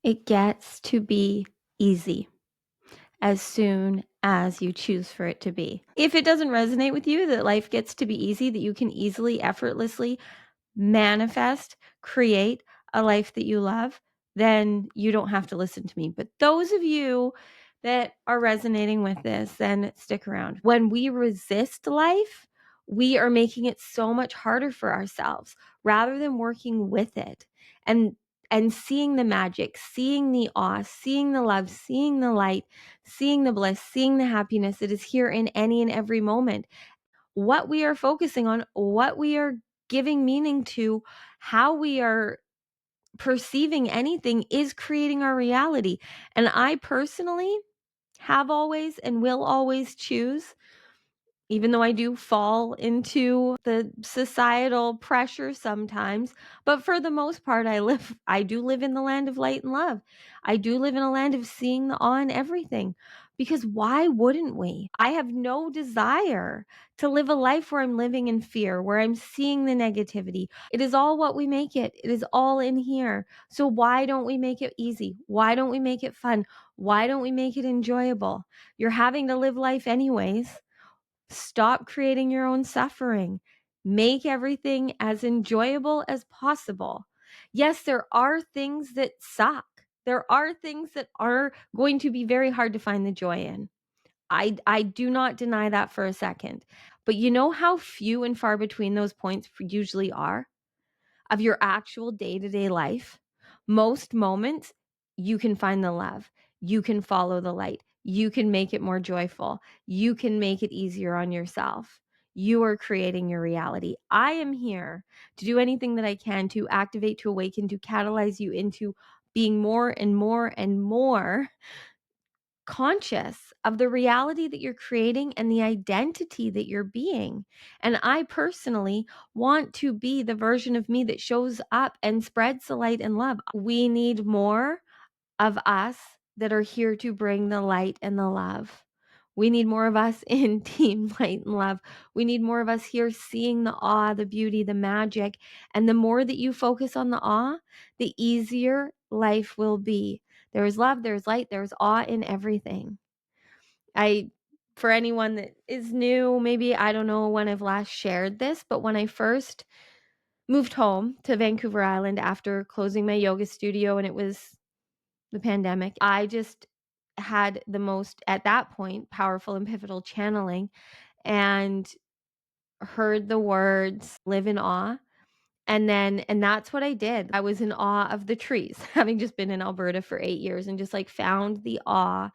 It gets to be easy as soon as you choose for it to be. If it doesn't resonate with you, that life gets to be easy, that you can easily, effortlessly manifest, create a life that you love, then you don't have to listen to me. But those of you that are resonating with this, then stick around. When we resist life, we are making it so much harder for ourselves rather than working with it and seeing the magic, seeing the awe, seeing the love, seeing the light, seeing the bliss, seeing the happiness that is here in any and every moment. What we are focusing on, what we are giving meaning to, how we are perceiving anything is creating our reality. And I personally have always and will always choose, even though I do fall into the societal pressure sometimes, but for the most part, I do live in the land of light and love. I do live in a land of seeing the awe in everything, because why wouldn't we? I have no desire to live a life where I'm living in fear, where I'm seeing the negativity. It is all what we make it. It is all in here. So why don't we make it easy? Why don't we make it fun? Why don't we make it enjoyable? You're having to live life anyways. Stop creating your own suffering. Make everything as enjoyable as possible. Yes, there are things that suck. There are things that are going to be very hard to find the joy in. I do not deny that for a second. But you know how few and far between those points usually are of your actual day-to-day life? Most moments, you can find the love. You can follow the light. You can make it more joyful. You can make it easier on yourself. You are creating your reality. I am here to do anything that I can to activate, to awaken, to catalyze you into being more and more and more conscious of the reality that you're creating and the identity that you're being. And I personally want to be the version of me that shows up and spreads the light and love. We need more of us that are here to bring the light and the love. We need more of us in Team Light and Love. We need more of us here seeing the awe, the beauty, the magic. And the more that you focus on the awe, the easier life will be. There is love, there's light, there's awe in everything. For anyone that is new, maybe I don't know when I've last shared this, but when I first moved home to Vancouver Island after closing my yoga studio and it was the pandemic, I just had the most, at that point, powerful and pivotal channeling and heard the words, live in awe. And that's what I did. I was in awe of the trees, having just been in Alberta for 8 years and just like found the awe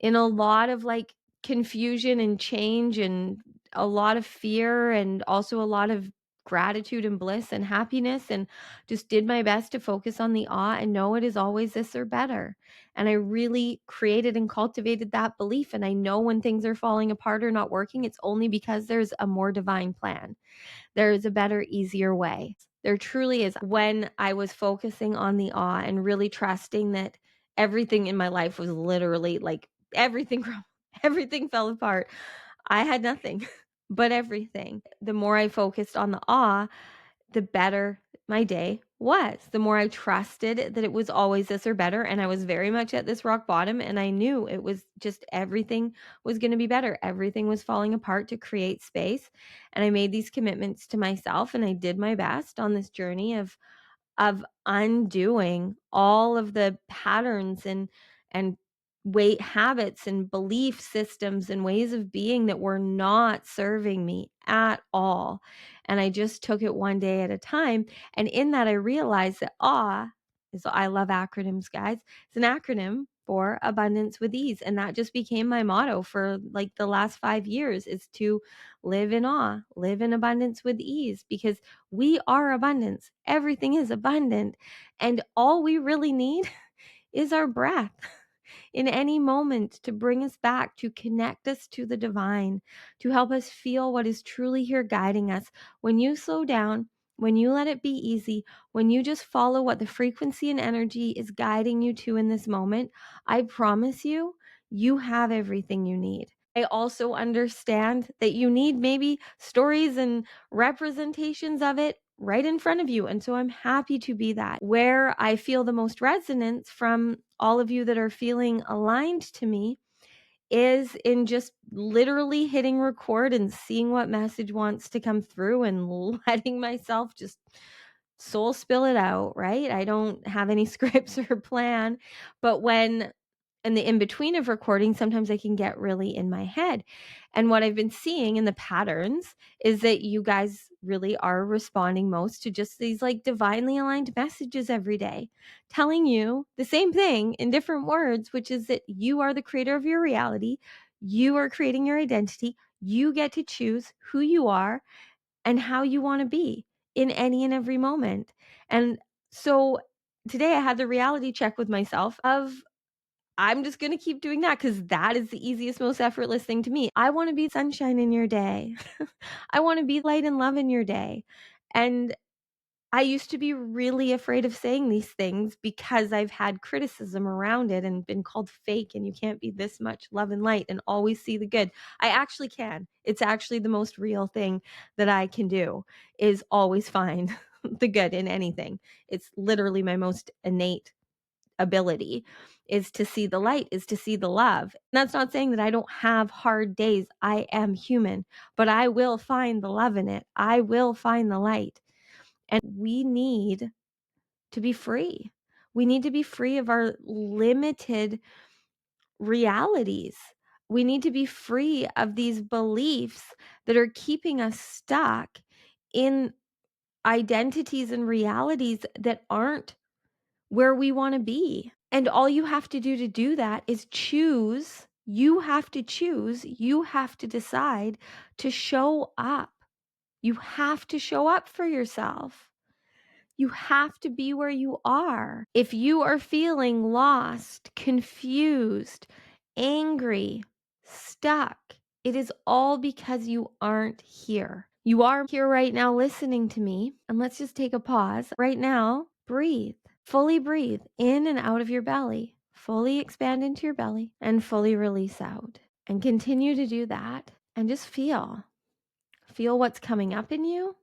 in a lot of like confusion and change and a lot of fear and also a lot of gratitude and bliss and happiness, and just did my best to focus on the awe and know it is always this or better. And I really created and cultivated that belief. And I know when things are falling apart or not working, it's only because there's a more divine plan. There is a better, easier way. There truly is. When I was focusing on the awe and really trusting that everything in my life was literally like everything everything fell apart. I had nothing but everything. The more I focused on the awe, the better my day was. The more I trusted that it was always this or better. And I was very much at this rock bottom. And I knew it was just everything was going to be better. Everything was falling apart to create space. And I made these commitments to myself and I did my best on this journey of undoing all of the patterns and weight habits and belief systems and ways of being that were not serving me at all. And I just took it one day at a time. And in that, I realized that awe is, I love acronyms, guys. It's an acronym for abundance with ease. And that just became my motto for like the last 5 years, is to live in awe, live in abundance with ease, because we are abundance. Everything is abundant. And all we really need is our breath in any moment to bring us back, to connect us to the divine, to help us feel what is truly here guiding us. When you slow down, when you let it be easy, when you just follow what the frequency and energy is guiding you to in this moment, I promise you, you have everything you need. I also understand that you need maybe stories and representations of it right in front of you. And so I'm happy to be that. Where I feel the most resonance from all of you that are feeling aligned to me is in just literally hitting record and seeing what message wants to come through and letting myself just soul spill it out, right? I don't have any scripts or plan, but when in the in between of recording, sometimes I can get really in my head. And what I've been seeing in the patterns is that you guys really are responding most to just these like divinely aligned messages every day, telling you the same thing in different words, which is that you are the creator of your reality. You are creating your identity. You get to choose who you are and how you want to be in any and every moment. And so today I had the reality check with myself of I'm just going to keep doing that because that is the easiest, most effortless thing to me. I want to be sunshine in your day. I want to be light and love in your day. And I used to be really afraid of saying these things because I've had criticism around it and been called fake and you can't be this much love and light and always see the good. I actually can. It's actually the most real thing that I can do is always find the good in anything. It's literally my most innate ability is to see the light, is to see the love. And that's not saying that I don't have hard days. I am human, but I will find the love in it. I will find the light. And we need to be free. We need to be free of our limited realities. We need to be free of these beliefs that are keeping us stuck in identities and realities that aren't where we want to be. And all you have to do that is choose. You have to choose. You have to decide to show up. You have to show up for yourself. You have to be where you are. If you are feeling lost, confused, angry, stuck, it is all because you aren't here. You are here right now listening to me. And let's just take a pause. Right now, breathe. Fully breathe in and out of your belly. Fully expand into your belly and fully release out. And continue to do that and just feel. Feel what's coming up in you.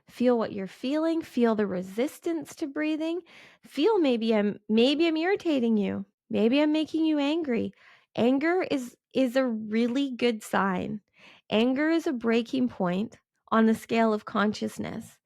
Feel what you're feeling. Feel the resistance to breathing. Feel maybe I'm irritating you. Maybe I'm making you angry. Anger is a really good sign. Anger is a breaking point on the scale of consciousness.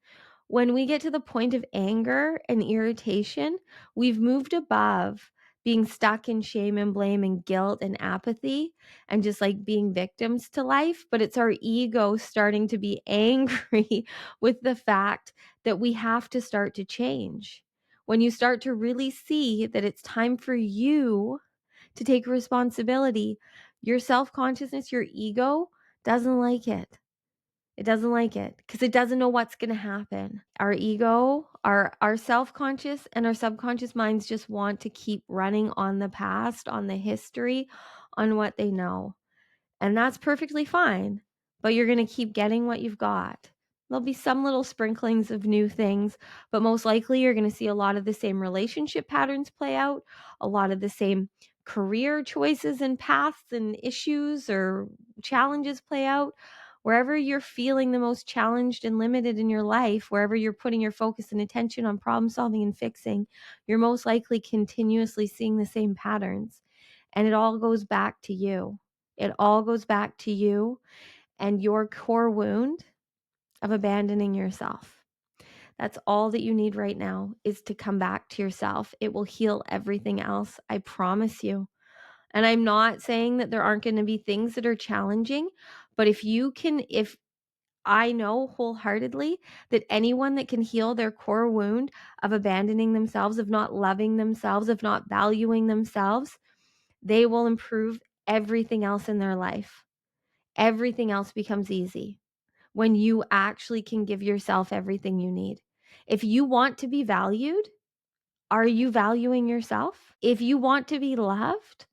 When we get to the point of anger and irritation, we've moved above being stuck in shame and blame and guilt and apathy and just like being victims to life. But it's our ego starting to be angry with the fact that we have to start to change. When you start to really see that it's time for you to take responsibility, your self consciousness, your ego doesn't like it. It doesn't like it because it doesn't know what's going to happen. Our ego, our self-conscious and our subconscious minds just want to keep running on the past, on the history, on what they know. And that's perfectly fine, but you're going to keep getting what you've got. There'll be some little sprinklings of new things, but most likely you're going to see a lot of the same relationship patterns play out, a lot of the same career choices and paths and issues or challenges play out. Wherever you're feeling the most challenged and limited in your life, wherever you're putting your focus and attention on problem solving and fixing, you're most likely continuously seeing the same patterns. And it all goes back to you. It all goes back to you and your core wound of abandoning yourself. That's all that you need right now is to come back to yourself. It will heal everything else. I promise you. And I'm not saying that there aren't going to be things that are challenging, but if I know wholeheartedly that anyone that can heal their core wound of abandoning themselves, of not loving themselves, of not valuing themselves, they will improve everything else in their life. Everything else becomes easy when you actually can give yourself everything you need. If you want to be valued, are you valuing yourself? If you want to be loved,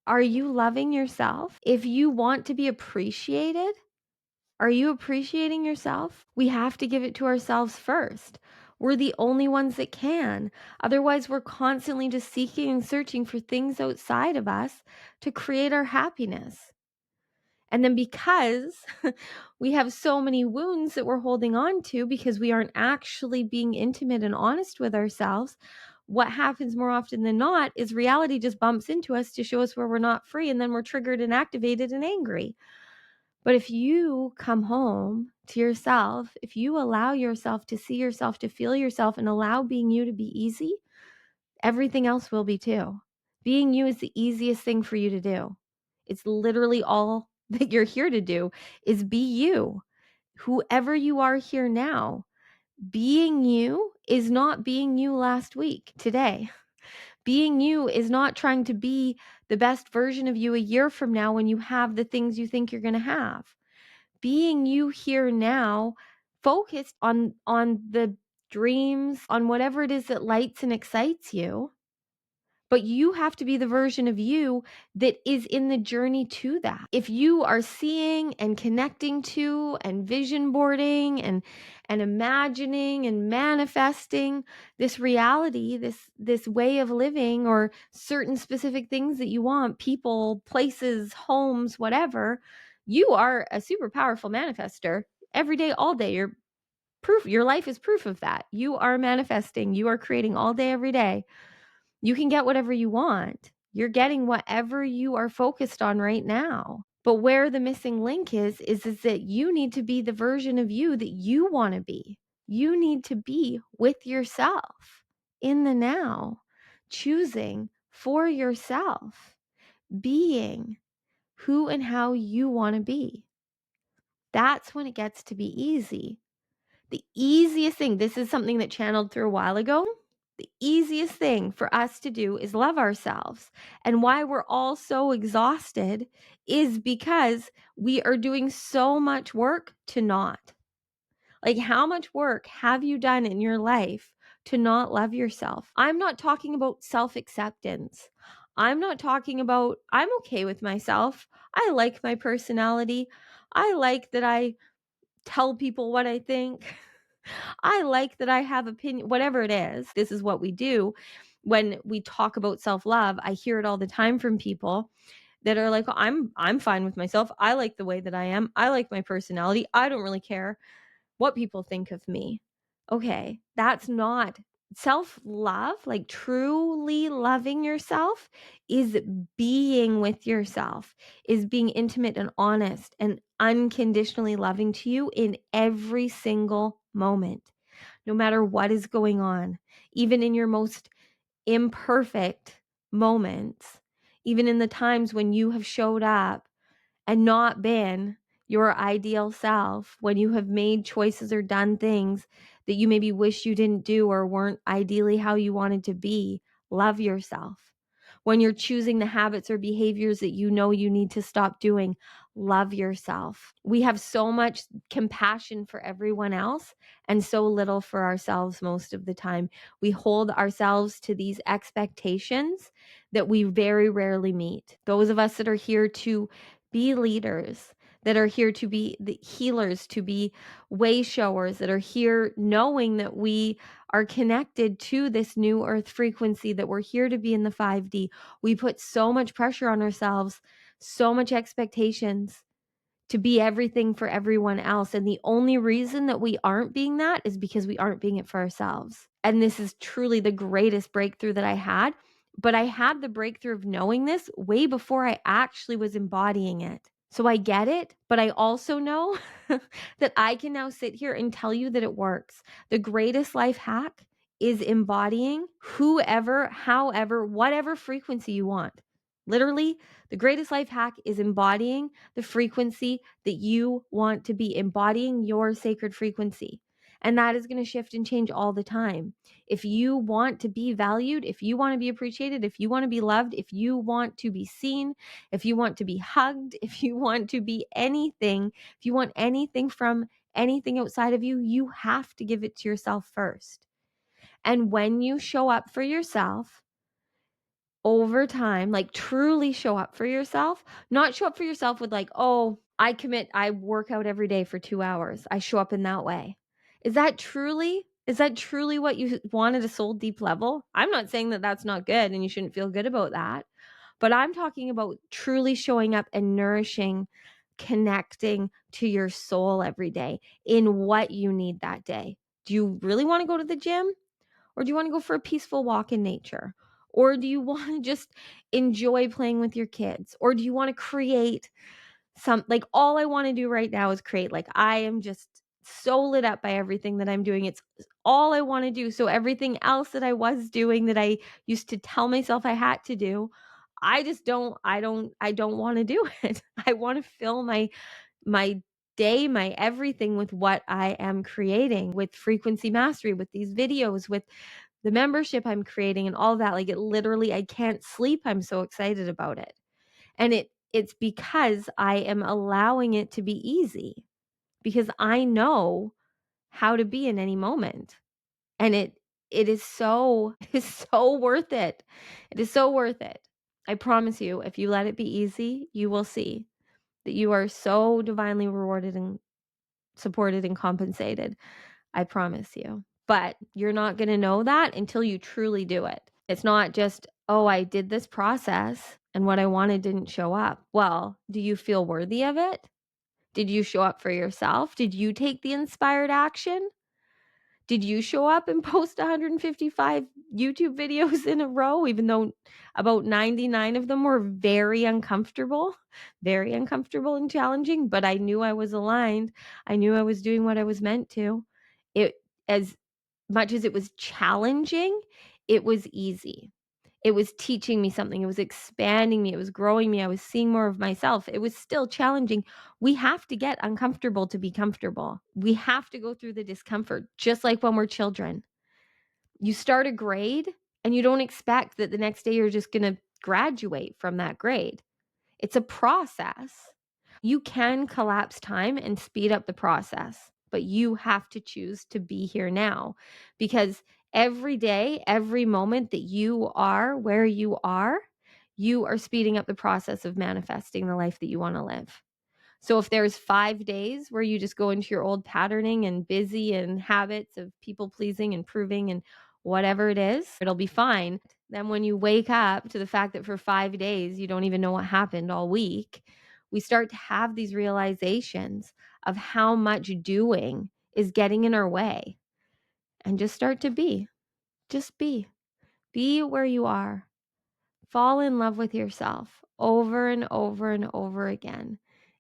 are you loving yourself? If you want to be appreciated, are you appreciating yourself? We have to give it to ourselves first. We're the only ones that can. Otherwise, we're constantly just seeking and searching for things outside of us to create our happiness. And then because we have so many wounds that we're holding on to because we aren't actually being intimate and honest with ourselves, what happens more often than not is reality just bumps into us to show us where we're not free, and then we're triggered and activated and angry. But if you come home to yourself, if you allow yourself to see yourself, to feel yourself, and allow being you to be easy, everything else will be too. Being you is the easiest thing for you to do. It's literally all that you're here to do is be you, whoever you are here now. Being you is not being you last week, today. Being you is not trying to be the best version of you a year from now when you have the things you think you're going to have. Being you here now, focused on the dreams, on whatever it is that lights and excites you. But you have to be the version of you that is in the journey to that. If you are seeing and connecting to and vision boarding and imagining and manifesting this reality, this way of living, or certain specific things that you want, people, places, homes, whatever, you are a super powerful manifester every day, all day. You're proof. Your life is proof of that. You are manifesting. You are creating all day, every day. You can get whatever you want. You're getting whatever you are focused on right now. But where the missing link is that you need to be the version of you that you want to be. You need to be with yourself in the now, choosing for yourself, being who and how you want to be. That's when it gets to be easy. The easiest thing, this is something that channeled through a while ago. The easiest thing for us to do is love ourselves. And why we're all so exhausted is because we are doing so much work to not. Like, how much work have you done in your life to not love yourself? I'm not talking about self-acceptance. I'm not talking about, I'm okay with myself. I like my personality. I like that I tell people what I think. I like that I have opinion, whatever it is. This is what we do when we talk about self-love. I hear it all the time from people that are like, I'm fine with myself. I like the way that I am. I like my personality. I don't really care what people think of me. Okay, that's not self-love. Like, truly loving yourself is being with yourself, is being intimate and honest and unconditionally loving to you in every single moment, no matter what is going on, even in your most imperfect moments, even in the times when you have showed up and not been your ideal self, when you have made choices or done things that you maybe wish you didn't do or weren't ideally how you wanted to be. Love yourself. When you're choosing the habits or behaviors that you know you need to stop doing, love yourself. We have so much compassion for everyone else and so little for ourselves most of the time. We hold ourselves to these expectations that we very rarely meet. Those of us that are here to be leaders, that are here to be the healers, to be way showers, that are here knowing that we are connected to this new earth frequency, that we're here to be in the 5D. We put so much pressure on ourselves, so much expectations to be everything for everyone else. And the only reason that we aren't being that is because we aren't being it for ourselves. And this is truly the greatest breakthrough that I had. But I had the breakthrough of knowing this way before I actually was embodying it. So I get it, but I also know that I can now sit here and tell you that it works. The greatest life hack is embodying whoever, however, whatever frequency you want. Literally, the greatest life hack is embodying the frequency that you want to be, embodying your sacred frequency. And that is going to shift and change all the time. If you want to be valued, if you want to be appreciated, if you want to be loved, if you want to be seen, if you want to be hugged, if you want to be anything, if you want anything from anything outside of you, you have to give it to yourself first. And when you show up for yourself over time, like truly show up for yourself, not show up for yourself with like, oh, I work out every day for 2 hours. I show up in that way. Is that truly what you want at a soul deep level? I'm not saying that that's not good and you shouldn't feel good about that, but I'm talking about truly showing up and nourishing, connecting to your soul every day in what you need that day. Do you really want to go to the gym? Or do you want to go for a peaceful walk in nature? Or do you want to just enjoy playing with your kids? Or do you want to create like all I want to do right now is create. Like I am just so lit up by everything that I'm doing. It's all I want to do. So everything else that I was doing that I used to tell myself I had to do, I don't want to do it. I want to fill my day, my everything with what I am creating, with frequency mastery, with these videos, with the membership I'm creating and all that. Like it literally, I can't sleep. I'm so excited about it. And it's because I am allowing it to be easy, because I know how to be in any moment. And it is so it is so worth it. It is so worth it. I promise you, if you let it be easy, you will see that you are so divinely rewarded and supported and compensated. I promise you. But you're not going to know that until you truly do it. It's not just, oh, I did this process and what I wanted didn't show up. Well, do you feel worthy of it? Did you show up for yourself? Did you take the inspired action? Did you show up and post 155 YouTube videos in a row, even though about 99 of them were very uncomfortable and challenging? But I knew I was aligned. I knew I was doing what I was meant to. It, as much as it was challenging, it was easy. It was teaching me something. It was expanding me. It was growing me. I was seeing more of myself. It was still challenging. We have to get uncomfortable to be comfortable. We have to go through the discomfort, just like when we're children. You start a grade and you don't expect that the next day you're just going to graduate from that grade. It's a process. You can collapse time and speed up the process, but you have to choose to be here now, because every day, every moment that you are where you are speeding up the process of manifesting the life that you want to live. So if there's 5 days where you just go into your old patterning and busy and habits of people pleasing and proving and whatever it is, it'll be fine. Then when you wake up to the fact that for 5 days you don't even know what happened all week, we start to have these realizations of how much doing is getting in our way, and just start to be. Just be. Be where you are. Fall in love with yourself over and over and over again.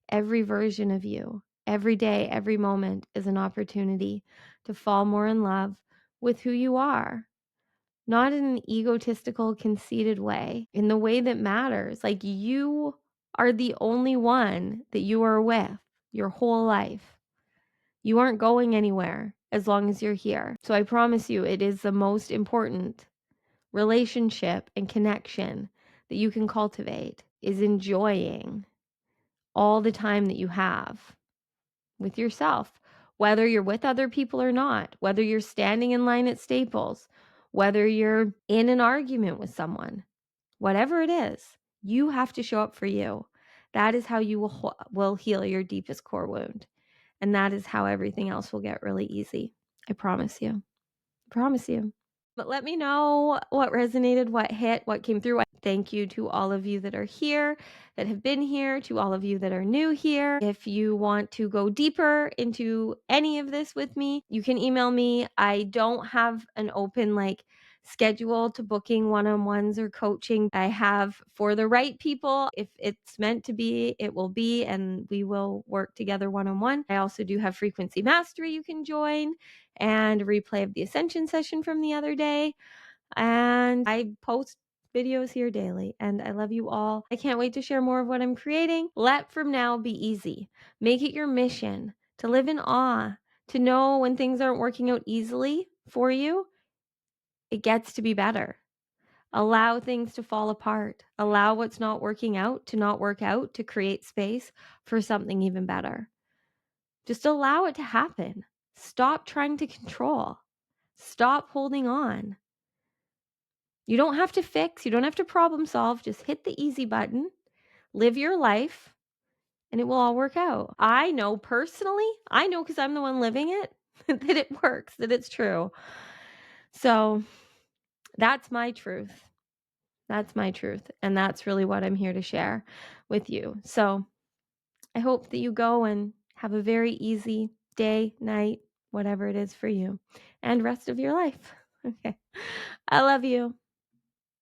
Every version of you, every day, every moment is an opportunity to fall more in love with who you are. Not in an egotistical, conceited way, in the way that matters. Like you are the only one that you are with your whole life. You aren't going anywhere as long as you're here. So I promise you, it is the most important relationship and connection that you can cultivate, is enjoying all the time that you have with yourself, whether you're with other people or not, whether you're standing in line at Staples, whether you're in an argument with someone, whatever it is, you have to show up for you. That is how you will heal your deepest core wound. And that is how everything else will get really easy. I promise you. I promise you. But let me know what resonated, what hit, what came through. Thank you to all of you that are here, that have been here, to all of you that are new here. If you want to go deeper into any of this with me, you can email me. I don't have an open schedule to booking one-on-ones or coaching. I have for the right people. If it's meant to be, it will be, and we will work together one-on-one. I also do have frequency mastery you can join, and a replay of the Ascension session from the other day. And I post videos here daily, and I love you all. I can't wait to share more of what I'm creating. Let from now be easy. Make it your mission to live in awe, to know when things aren't working out easily for you, it gets to be better. Allow things to fall apart. Allow what's not working out to not work out, to create space for something even better. Just allow it to happen. Stop trying to control. Stop holding on. You don't have to fix. You don't have to problem solve. Just hit the easy button. Live your life, and it will all work out. I know personally, I know because I'm the one living it, that it works, that it's true. So that's my truth. That's my truth. And that's really what I'm here to share with you. So I hope that you go and have a very easy day, night, whatever it is for you, and rest of your life. Okay. I love you.